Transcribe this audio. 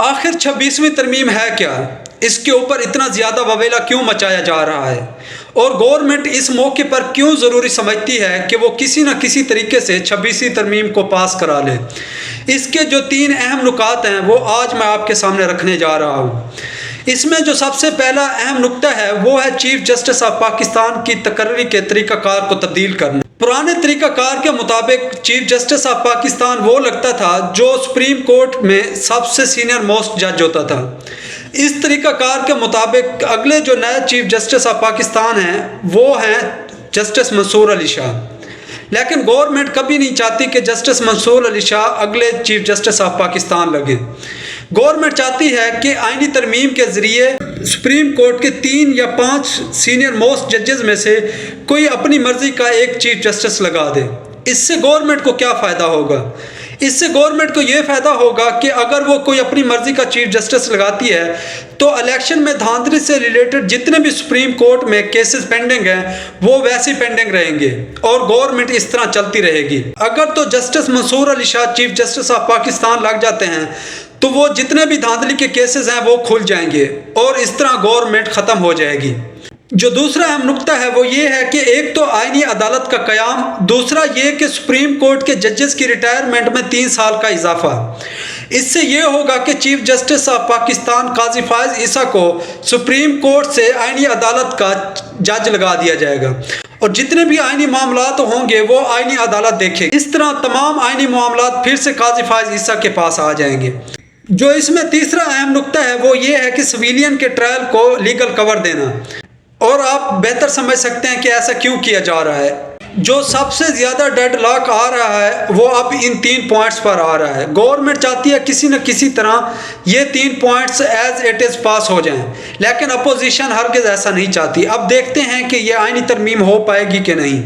आखिर 26वीं तरमीम है क्या? इसके ऊपर इतना ज़्यादा ववेला क्यों मचाया जा रहा है और गवर्नमेंट इस मौके पर क्यों ज़रूरी समझती है कि वो किसी न किसी तरीके से 26वीं तरमीम को पास करा ले? इसके जो 3 अहम नुकात हैं वो आज मैं आपके सामने रखने जा रहा हूँ। इसमें जो सबसे पहला अहम नुक्ता है वो है चीफ जस्टिस ऑफ पाकिस्तान की तकर्री के तरीक़ाकार को तब्दील करना। पुराने तरीक़ाकार के मुताबिक चीफ जस्टिस ऑफ पाकिस्तान वो लगता था जो सुप्रीम कोर्ट में सबसे सीनियर मोस्ट जज होता था। इस तरीक़ाकार के मुताबिक अगले जो नए चीफ जस्टिस ऑफ पाकिस्तान हैं वो हैं जस्टिस मंसूर अली शाह। लेकिन गवर्नमेंट कभी नहीं चाहती कि जस्टिस मंसूर अली शाह अगले चीफ जस्टिस ऑफ पाकिस्तान लगे। गवर्नमेंट चाहती है कि आईनी तरमीम के ज़रिए सुप्रीम कोर्ट के 3 या 5 सीनियर मोस्ट जजेस में से कोई अपनी मर्ज़ी का एक चीफ जस्टिस लगा दे। इससे गवर्नमेंट को क्या फ़ायदा होगा? इससे गवर्नमेंट को ये फ़ायदा होगा कि अगर वो कोई अपनी मर्ज़ी का चीफ जस्टिस लगाती है तो इलेक्शन में धांधली से रिलेटेड जितने भी सुप्रीम कोर्ट में केसेस पेंडिंग हैं वो वैसे पेंडिंग रहेंगे और गवर्नमेंट इस तरह चलती रहेगी। अगर तो justice Mansoor Ali Shah chief justice of Pakistan लग जाते हैं तो वो जितने भी धांधली के केसेस हैं वो खुल जाएंगे और इस तरह गवर्नमेंट ख़त्म हो जाएगी। जो दूसरा अहम नुक्ता है वो ये है कि एक तो आईनी अदालत का क़याम, दूसरा ये कि सुप्रीम कोर्ट के जजेस की रिटायरमेंट में 3 साल का इजाफा। इससे ये होगा कि चीफ जस्टिस ऑफ पाकिस्तान काजी फायज़ ईसा को सुप्रीम कोर्ट से आईनी अदालत का जज लगा दिया जाएगा और जितने भी आईनी मामलात होंगे वो आईनी अदालत देखेगी। इस तरह तमाम आईनी मामलात फिर से काजी फायज़ ईसा के पास आ जाएंगे। जो इसमें तीसरा अहम नुक्ता है वो ये है कि सिविलियन के ट्रायल को लीगल कवर देना। और आप बेहतर समझ सकते हैं कि ऐसा क्यों किया जा रहा है। जो सबसे ज़्यादा डेडलॉक आ रहा है वो अब इन 3 पॉइंट्स पर आ रहा है। गवर्नमेंट चाहती है किसी न किसी तरह ये 3 पॉइंट्स एज इट इज़ पास हो जाएं, लेकिन अपोजिशन हरगिज़ ऐसा नहीं चाहती। अब देखते हैं कि ये आईनी तरमीम हो पाएगी कि नहीं।